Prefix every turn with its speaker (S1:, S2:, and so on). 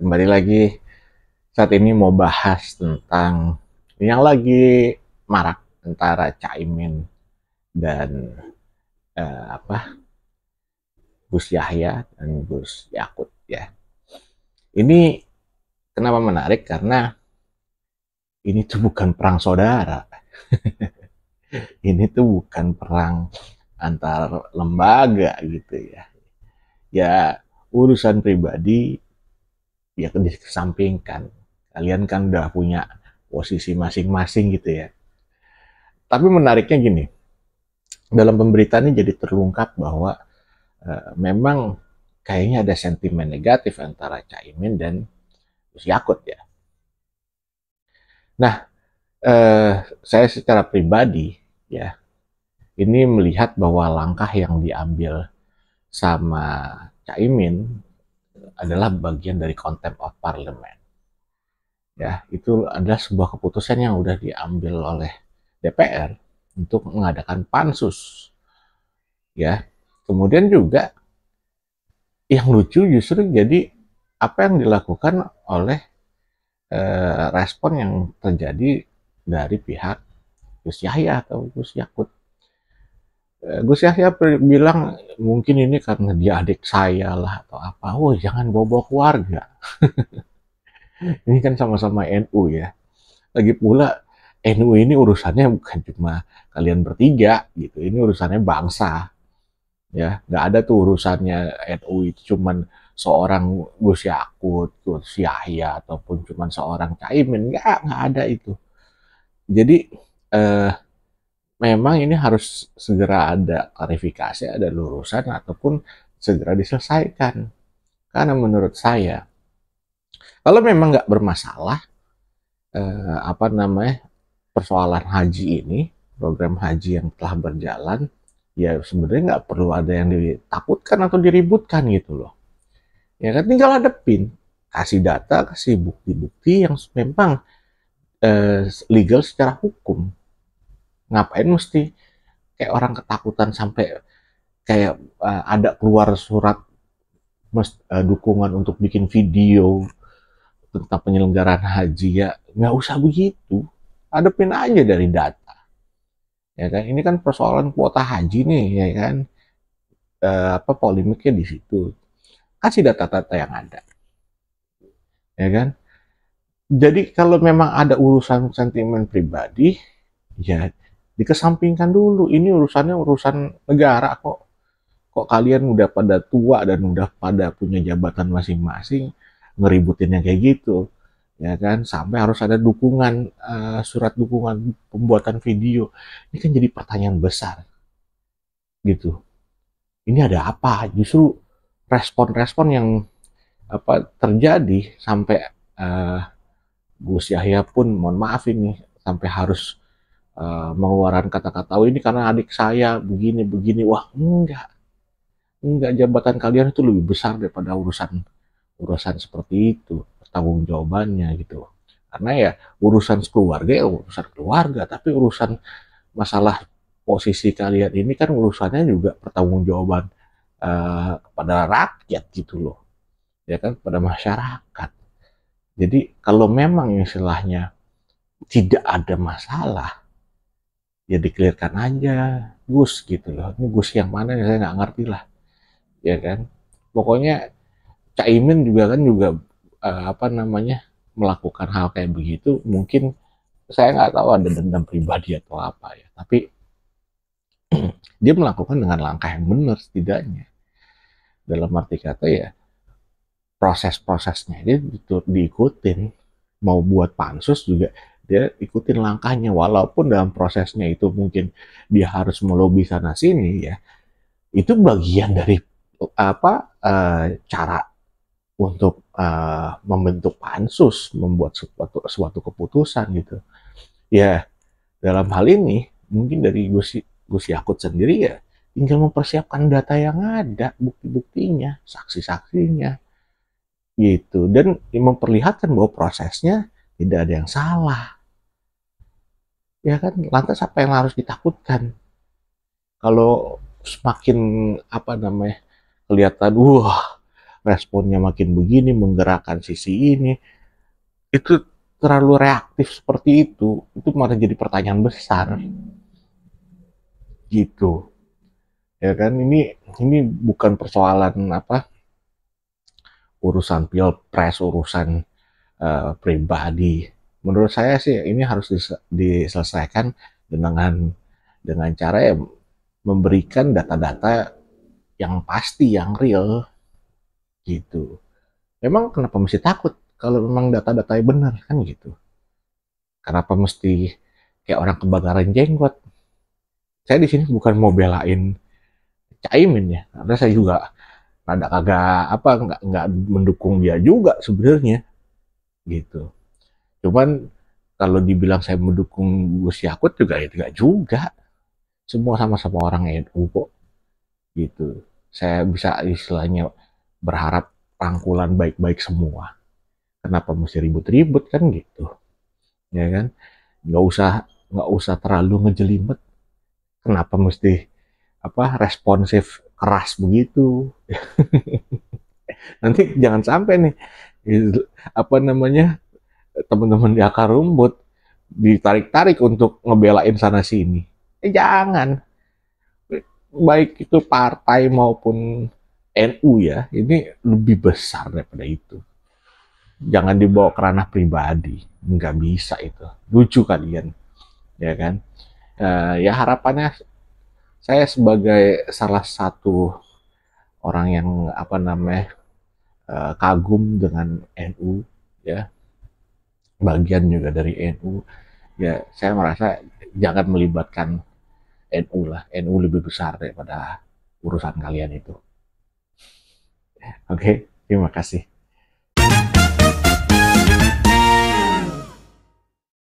S1: Kembali lagi, saat ini mau bahas tentang yang lagi marak antara Caimin dan Gus Yahya dan Gus Yakut ya. Ini kenapa menarik karena ini tuh bukan perang saudara. Ini tuh bukan perang antar lembaga gitu ya. Ya urusan pribadi ya dikesampingkan. Kalian kan udah punya posisi masing-masing gitu ya. Tapi menariknya gini, dalam pemberitaan ini jadi terungkap bahwa memang kayaknya ada sentimen negatif antara Caimin dan Gus Yakut ya. Nah, saya secara pribadi ya, ini melihat bahwa langkah yang diambil sama Caimin adalah bagian dari contempt of parliament. Ya, itu adalah sebuah keputusan yang sudah diambil oleh DPR untuk mengadakan pansus. Ya, kemudian juga yang lucu justru jadi apa yang dilakukan oleh respon yang terjadi dari pihak Gus Yahya atau Gus Yakut. Gus Yahya bilang mungkin ini karena dia adik saya lah atau apa. Oh jangan bawa-bawa keluarga. Ini kan sama-sama NU ya. Lagi pula NU ini urusannya bukan cuma kalian bertiga gitu. Ini urusannya bangsa. Ya, nggak ada tuh urusannya NU itu cuman seorang Gus Yakut, Gus Yahya ataupun cuman seorang Caimin, nggak ada itu. Jadi memang ini harus segera ada klarifikasi, ada lurusan ataupun segera diselesaikan. Karena menurut saya, kalau memang nggak bermasalah, persoalan haji ini, program haji yang telah berjalan, ya sebenarnya nggak perlu ada yang ditakutkan atau diributkan gitu loh. Ya kan tinggal hadepin, kasih data, kasih bukti-bukti yang memang legal secara hukum. Ngapain mesti kayak orang ketakutan sampai kayak ada keluar surat dukungan untuk bikin video tentang penyelenggaraan haji ya nggak usah begitu, hadepin aja dari data ya kan. Ini kan persoalan kuota haji nih ya kan, polemiknya di situ, kasih data-data yang ada ya kan. Jadi kalau memang ada urusan sentimen pribadi ya dikesampingkan dulu, ini urusan negara kok. Kok kalian udah pada tua dan udah pada punya jabatan masing-masing ngeributin yang kayak gitu ya kan, sampai harus ada dukungan, surat dukungan pembuatan video. Ini kan jadi pertanyaan besar gitu, ini ada apa. Justru respon-respon yang terjadi sampai Gus Yahya pun mohon maaf ini sampai harus mengeluarkan kata-kata, oh ini karena adik saya begini-begini. Wah enggak, jabatan kalian itu lebih besar daripada urusan seperti itu, pertanggung jawabannya gitu. Karena ya urusan keluarga, tapi urusan masalah posisi kalian ini kan urusannya juga pertanggungjawaban kepada rakyat gitu loh, ya kan, pada masyarakat. Jadi kalau memang istilahnya tidak ada masalah, ya dikelirkan aja Gus gitu loh. Ini Gus yang mana saya nggak ngerti lah, ya kan. Pokoknya Caimin juga kan juga melakukan hal kayak begitu. Mungkin saya nggak tahu ada dendam pribadi atau apa ya, tapi dia melakukan dengan langkah yang benar setidaknya. Dalam arti kata ya proses-prosesnya dia diikutin. Mau buat pansus juga dia ikutin langkahnya, walaupun dalam prosesnya itu mungkin dia harus melobi sana sini ya. Itu bagian dari cara untuk membentuk pansus, membuat suatu keputusan gitu. Ya dalam hal ini mungkin dari Gus Yakut sendiri ya tinggal mempersiapkan data yang ada, bukti-buktinya, saksi-saksinya gitu, dan memperlihatkan bahwa prosesnya tidak ada yang salah. Ya kan, lantas apa yang harus ditakutkan? Kalau semakin kelihatan wah responnya makin begini, menggerakkan sisi ini, itu terlalu reaktif seperti itu malah jadi pertanyaan besar gitu. Ya kan, ini bukan persoalan apa, urusan pilpres, urusan pribadi. Menurut saya sih ini harus diselesaikan dengan cara ya memberikan data-data yang pasti, yang real gitu. Memang kenapa mesti takut kalau memang data-datanya benar kan gitu? Kenapa mesti kayak orang kebakaran jenggot? Saya di sini bukan mau belain Caimin ya, karena saya juga rada kagak apa nggak mendukung dia juga sebenarnya gitu. Cuman kalau dibilang saya mendukung Gus Yakut juga ya enggak juga. Semua sama-sama orang NU kok gitu. Saya bisa istilahnya berharap rangkulan baik-baik semua. Kenapa mesti ribut-ribut kan gitu, ya kan? Nggak usah terlalu ngejelimet. Kenapa mesti apa responsif keras begitu? Nanti jangan sampai nih apa namanya teman-teman di akar rumput ditarik-tarik untuk ngebelain sana sini. Jangan. Baik itu partai maupun NU ya, ini lebih besar daripada itu. Jangan dibawa ke ranah pribadi, nggak bisa itu. Lucu kalian, ya kan? Ya harapannya saya sebagai salah satu orang yang apa namanya kagum dengan NU, ya bagian juga dari NU, ya saya merasa jangan melibatkan NU lah. NU lebih besar daripada urusan kalian itu. Oke, terima kasih.